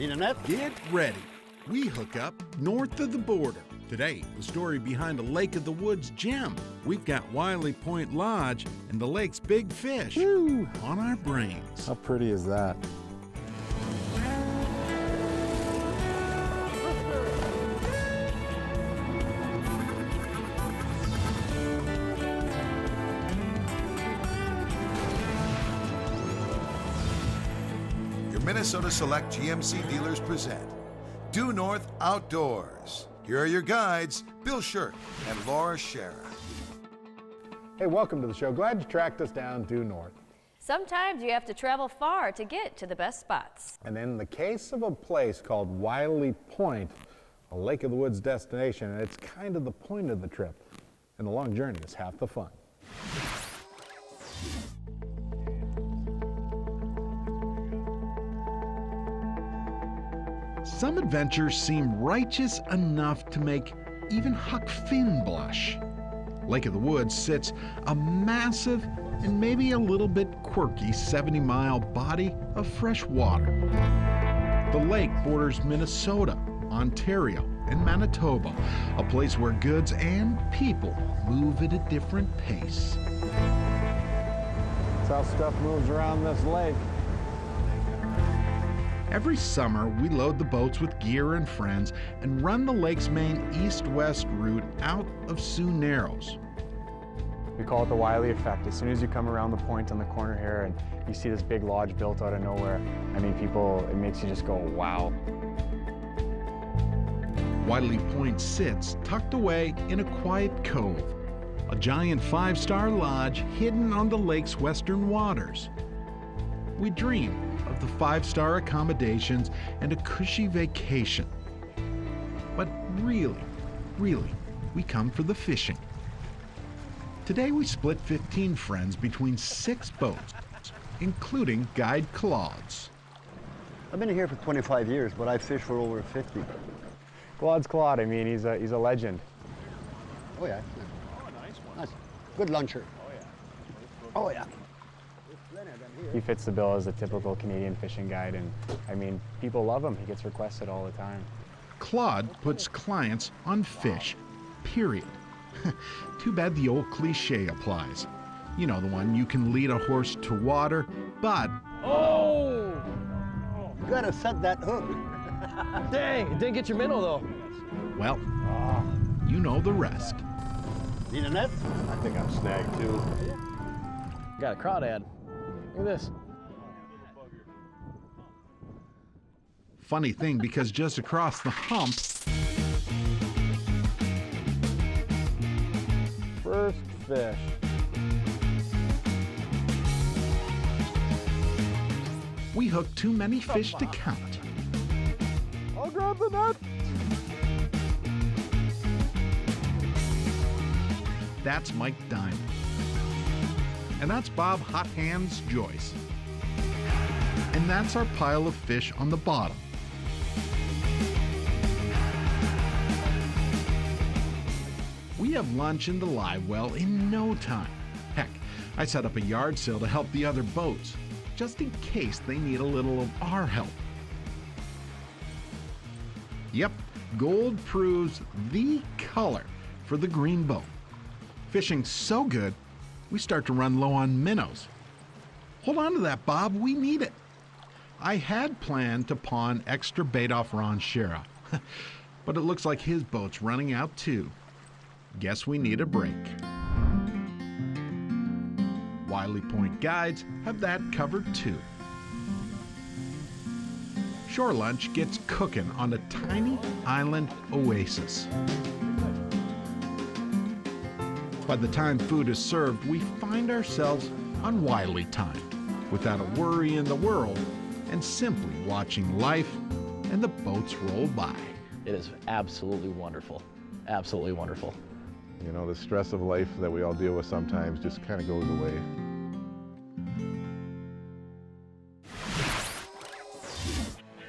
Need a net? Get ready. We hook up north of the border. Today, the story behind a Lake of the Woods gem. We've got Wiley Point Lodge and the lake's big fish on our brains. How pretty is that? Minnesota Select GMC dealers present Due North Outdoors. Here are your guides, Bill Shirk and Laura Shera. Hey, welcome to the show. Glad you tracked us down due north. Sometimes you have to travel far to get to the best spots. And in the case of a place called Wiley Point, a Lake of the Woods destination, it's kind of the point of the trip. And the long journey is half the fun. Some adventures seem righteous enough to make even Huck Finn blush. Lake of the Woods sits a massive and maybe a little bit quirky 70-mile body of fresh water. The lake borders Minnesota, Ontario, and Manitoba, a place where goods and people move at a different pace. That's how stuff moves around this lake. Every summer, we load the boats with gear and friends and run the lake's main east-west route out of Sioux Narrows. We call it the Wiley effect. As soon as you come around the point on the corner here and you see this big lodge built out of nowhere, I mean, it makes you just go, wow. Wiley Point sits tucked away in a quiet cove, a giant 5-star lodge hidden on the lake's western waters. We dream of the 5-star accommodations and a cushy vacation. But really, we come for the fishing. Today we split 15 friends between 6 boats, including guide Claude's. I've been here for 25 years, but I've fished for over 50. Claude's Claude, I mean, he's a legend. Oh yeah. Oh, nice. Good luncher. Oh yeah. He fits the bill as a typical Canadian fishing guide, and I mean, people love him. He gets requested all the time. Claude puts clients on fish, period. Too bad the old cliche applies. You know, the one, you can lead a horse to water, but... Oh! You gotta set that hook. Dang, it didn't get your minnow though. Well, you know the rest. Need a net? I think I'm snagged too. Got a crawdad. Look at this. Funny thing, because just across the hump, First fish. we hook too many fish to count. I'll grab the net. That's Mike Diamond. And that's Bob Hot Hands Joyce. And that's our pile of fish on the bottom. We have lunch in the live well in no time. Heck, I set up a yard sale to help the other boats, just in case they need a little of our help. Yep, gold proves the color for the green boat. Fishing's so good, we start to run low on minnows. Hold on to that, Bob, we need it. I had planned to pawn extra bait off Ron Shera, but it looks like his boat's running out too. Guess we need a break. Wiley Point guides have that covered too. Shore lunch gets cooking on a tiny island oasis. By the time food is served, we find ourselves on Wiley time, without a worry in the world, and simply watching life and the boats roll by. It is absolutely wonderful. Absolutely wonderful. You know, the stress of life that we all deal with sometimes just kind of goes away.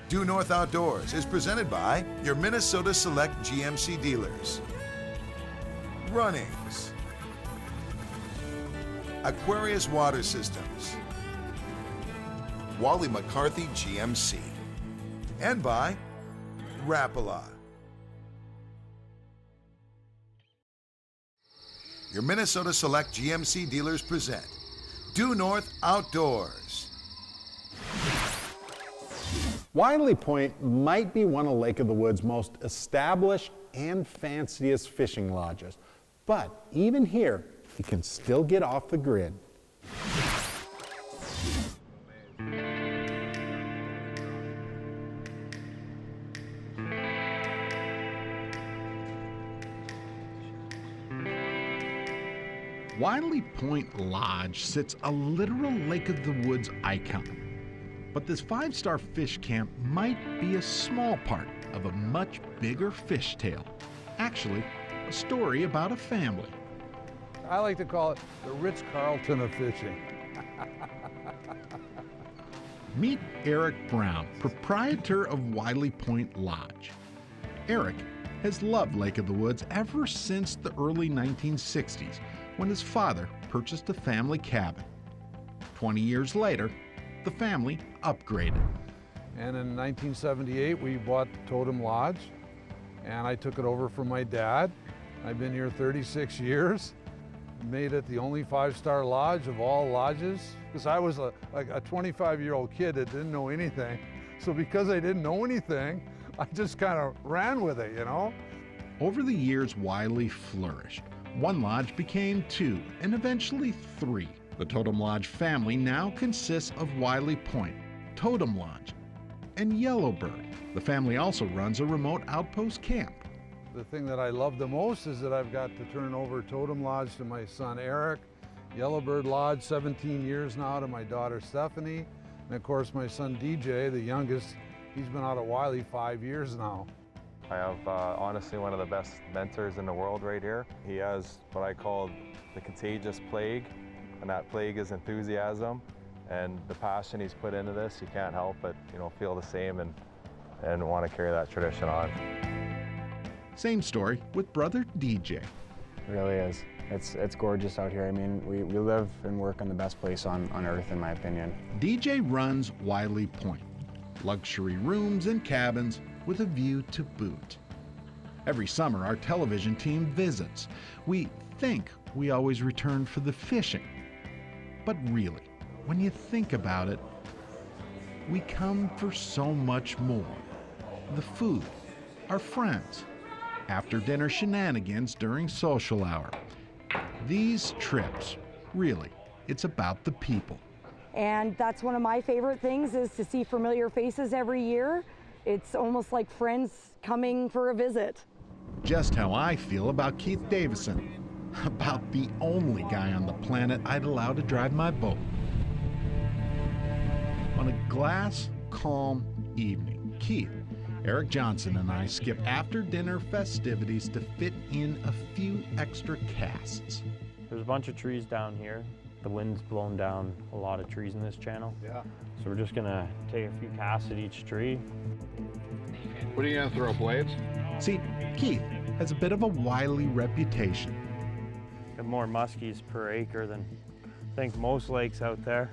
Due North Outdoors is presented by your Minnesota Select GMC dealers. Runnings, Aquarius Water Systems, Wally McCarthy GMC, and by Rapala. Your Minnesota Select GMC dealers present Due North Outdoors. Wiley Point might be one of Lake of the Woods' most established and fanciest fishing lodges, but even here, you can still get off the grid. Wiley Point Lodge sits a literal Lake of the Woods icon. But this 5-star fish camp might be a small part of a much bigger fish tale. Actually, a story about a family. I like to call it the Ritz-Carlton of fishing. Meet Eric Brown, proprietor of Wiley Point Lodge. Eric has loved Lake of the Woods ever since the early 1960s, when his father purchased a family cabin. 20 years later, the family upgraded. And in 1978, we bought Totem Lodge, and I took it over from my dad. I've been here 36 years, made it the only 5-star lodge of all lodges, because I was a 25-year-old kid that didn't know anything. So because I didn't know anything, I just kind of ran with it, you know? Over the years, Wiley flourished. One lodge became 2, and eventually 3. The Totem Lodge family now consists of Wiley Point, Totem Lodge, and Yellowbird. The family also runs a remote outpost camp. The thing that I love the most is that I've got to turn over Totem Lodge to my son Eric, Yellowbird Lodge 17 years now to my daughter Stephanie, and of course my son DJ, the youngest, he's been out at Wiley 5 years now. I have honestly one of the best mentors in the world right here. He has what I call the contagious plague, and that plague is enthusiasm and the passion he's put into this. You can't help but feel the same and want to carry that tradition on. Same story with brother DJ. It really is. It's gorgeous out here. I mean, we live and work in the best place on earth, in my opinion. DJ runs Wiley Point, luxury rooms and cabins with a view to boot. Every summer, our television team visits. We think we always return for the fishing. But really, when you think about it, we come for so much more. The food, our friends, after dinner shenanigans during social hour. These trips, really, it's about the people. And that's one of my favorite things, is to see familiar faces every year. It's almost like friends coming for a visit. Just how I feel about Keith Davison, about the only guy on the planet I'd allow to drive my boat. On a glass, calm evening, Keith, Eric Johnson, and I skip after-dinner festivities to fit in a few extra casts. There's a bunch of trees down here. The wind's blown down a lot of trees in this channel. Yeah. So we're just gonna take a few casts at each tree. What are you gonna throw, blades? See, Keith has a bit of a wily reputation. Got more muskies per acre than I think most lakes out there.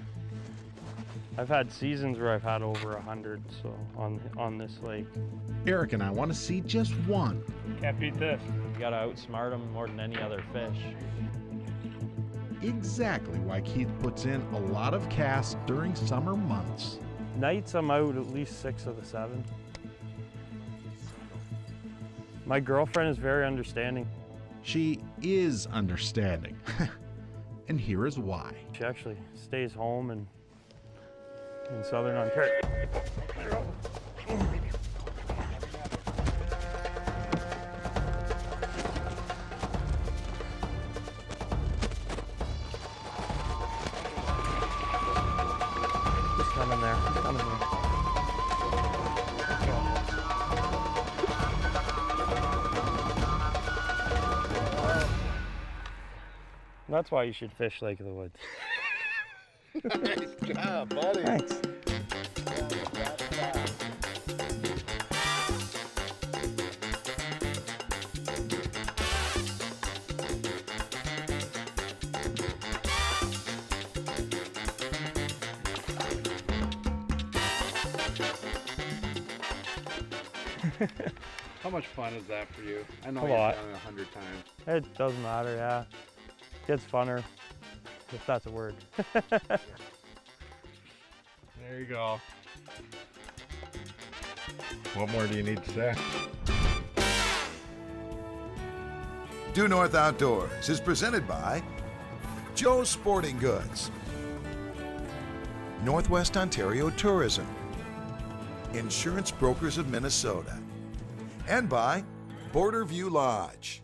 I've had seasons where I've had over 100 so on this lake. Eric and I want to see just one. Can't beat this. You gotta outsmart them more than any other fish. Exactly why Keith puts in a lot of casts during summer months. Nights I'm out at least 6 of the 7. My girlfriend is very understanding. She is understanding. And here is why. She actually stays home in Southern Ontario. Just coming there, just coming there. That's why you should fish Lake of the Woods. Nice job, buddy. Thanks. How much fun is that for you? I know A you've lot. done it 100 times. It doesn't matter, yeah. Gets funner, if that's a word. There you go. What more do you need to say? Due North Outdoors is presented by Joe's Sporting Goods, Northwest Ontario Tourism, Insurance Brokers of Minnesota, and by Border View Lodge.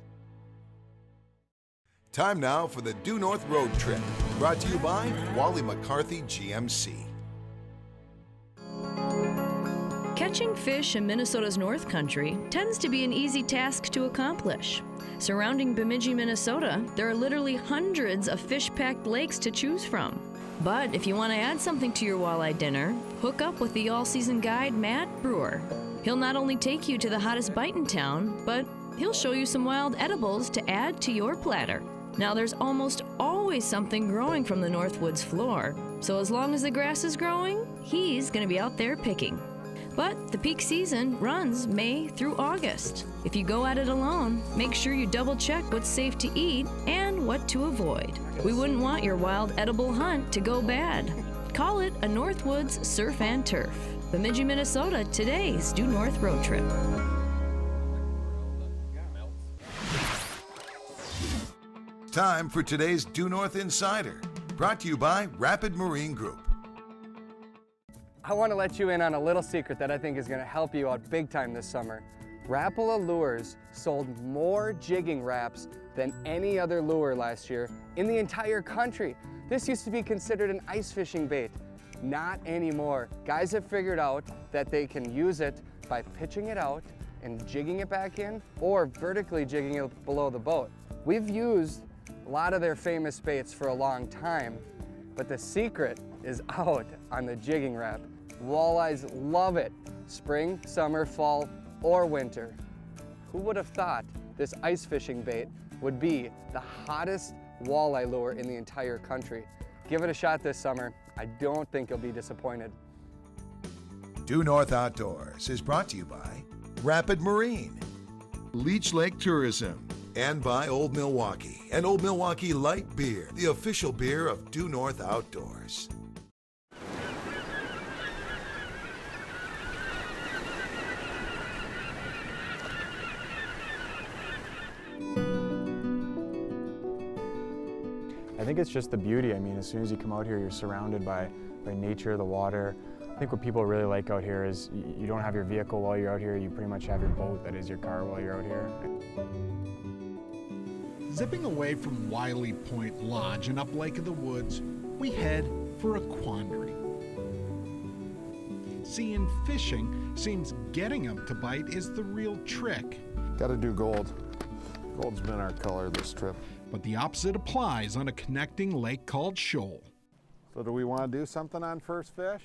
Time now for the Due North Road Trip, brought to you by Wally McCarthy GMC. Catching fish in Minnesota's North Country tends to be an easy task to accomplish. Surrounding Bemidji, Minnesota, there are literally hundreds of fish-packed lakes to choose from. But if you want to add something to your walleye dinner, hook up with the all-season guide Matt Brewer. He'll not only take you to the hottest bite in town, but he'll show you some wild edibles to add to your platter. Now, there's almost always something growing from the Northwoods floor, so as long as the grass is growing, he's going to be out there picking. But the peak season runs May through August. If you go at it alone, make sure you double check what's safe to eat and what to avoid. We wouldn't want your wild edible hunt to go bad. Call it a Northwoods Surf and Turf. Bemidji, Minnesota, today's Due North Road Trip. Time for today's Due North Insider, brought to you by Rapid Marine Group. I want to let you in on a little secret that I think is going to help you out big time this summer. Rapala Lures sold more jigging wraps than any other lure last year in the entire country. This used to be considered an ice fishing bait. Not anymore. Guys have figured out that they can use it by pitching it out and jigging it back in, or vertically jigging it below the boat. We've used a lot of their famous baits for a long time, but the secret is out on the jigging wrap. Walleyes love it, spring, summer, fall, or winter. Who would have thought this ice fishing bait would be the hottest walleye lure in the entire country? Give it a shot this summer. I don't think you'll be disappointed. Due North Outdoors is brought to you by Rapid Marine, Leech Lake Tourism, and by Old Milwaukee and Old Milwaukee Light Beer, the official beer of Due North Outdoors. I think it's just the beauty. I mean, as soon as you come out here, you're surrounded by nature, the water. I think what people really like out here is you don't have your vehicle while you're out here. You pretty much have your boat that is your car while you're out here. Zipping away from Wiley Point Lodge and up Lake of the Woods, we head for a quandary. Seeing fishing seems getting them to bite is the real trick. Gotta do gold. Gold's been our color this trip. But the opposite applies on a connecting lake called Shoal. So do we want to do something on first fish?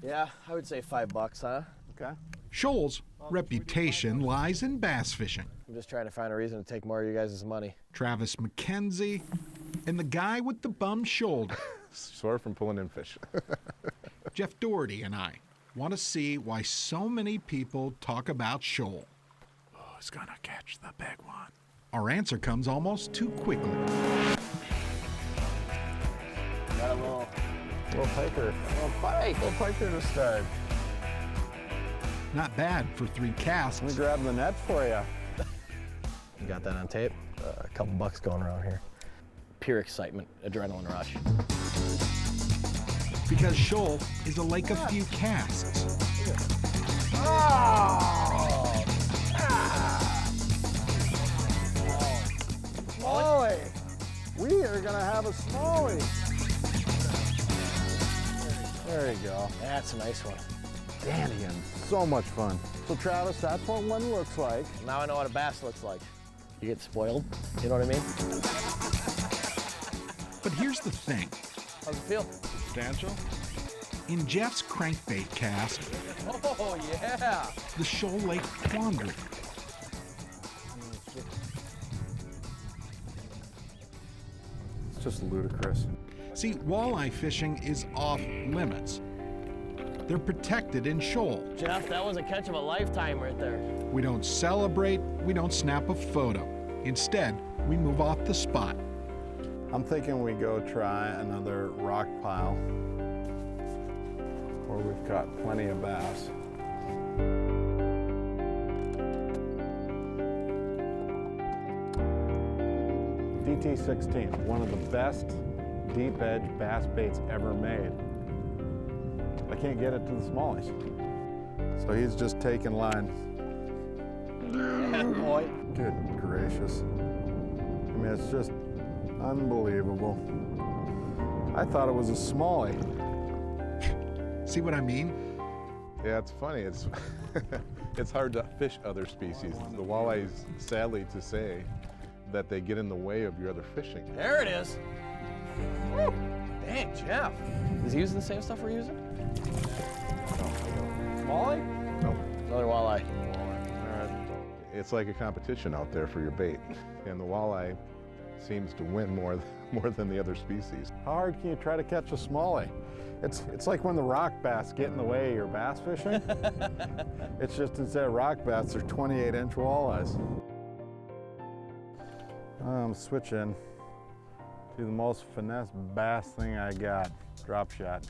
Yeah, I would say $5, huh? Okay. Shoal's reputation lies in bass fishing. I'm just trying to find a reason to take more of you guys' money. Travis McKenzie and the guy with the bum shoulder. Sore from pulling in fish. Jeff Doherty and I want to see why so many people talk about Shoal. Who's gonna catch the big one? Our answer comes almost too quickly. Got a little piker. little Piker to start. Not bad for 3 casts. Let me grab the net for you. You got that on tape? A couple bucks going around here. Pure excitement, adrenaline rush. Because Shoal is a lake of few casts. Smallie! We are gonna have a smallie. There you go. That's a nice one. Danny, so much fun. So Travis, that's what one looks like. Now I know what a bass looks like. You get spoiled, you know what I mean? But here's the thing. How's it feel? Substantial? In Jeff's crankbait cast, Oh, yeah! the Shoal Lake Quandary. It's just ludicrous. See, walleye fishing is off limits. they're protected in shoal. Jeff, that was a catch of a lifetime right there. We don't celebrate, we don't snap a photo. Instead, we move off the spot. I'm thinking we go try another rock pile where we've caught plenty of bass. DT16, one of the best deep edge bass baits ever made. I can't get it to the smallies. So he's just taking line. Yeah, boy. Good gracious. I mean, it's just unbelievable. I thought it was a smallie. See what I mean? Yeah, it's funny. It's it's hard to fish other species. The walleyes, sadly to say, that they get in the way of your other fishing. There it is. Woo. Dang, Jeff. Is he using the same stuff we're using? Walleye? Nope. Another walleye. It's like a competition out there for your bait, and the walleye seems to win more than the other species. How hard can you try to catch a smallie? It's like when the rock bass get in the way of your bass fishing. It's just instead of rock bass, they're 28-inch walleyes. I'm switching to the most finesse bass thing I got, drop shot.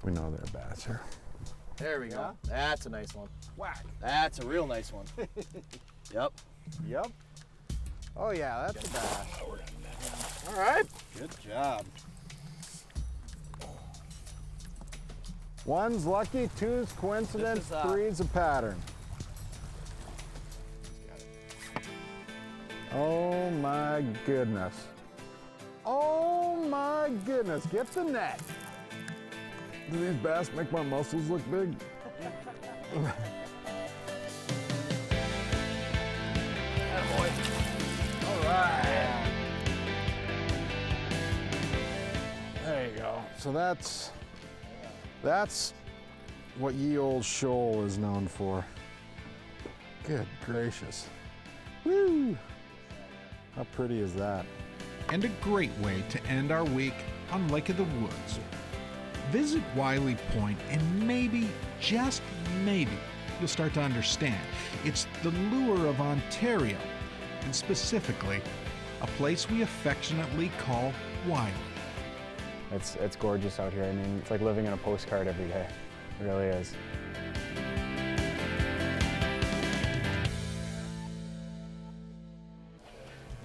We know they're bass here. There we go. That's a nice one. Whack. That's a real nice one. Yep. Yep. Oh yeah, that's a bass. All right. Good job. One's lucky, two's coincidence, three's a pattern. Oh my goodness. Oh my goodness, get the net. Do these bass make my muscles look big? All right. There you go. So that's what ye old shoal is known for. Good gracious. Woo! How pretty is that? And a great way to end our week on Lake of the Woods. Visit Wiley Point and maybe, just maybe, you'll start to understand. It's the lure of Ontario, and specifically, a place we affectionately call Wiley. It's gorgeous out here. I mean, it's like living in a postcard every day. It really is.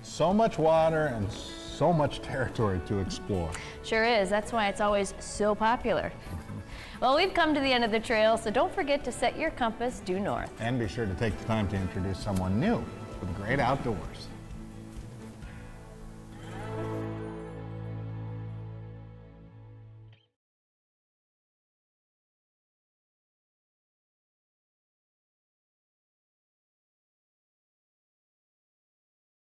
So much water and so much territory to explore. Sure is. That's why it's always so popular. Well, we've come to the end of the trail, so don't forget to set your compass due north. And be sure to take the time to introduce someone new to the great outdoors.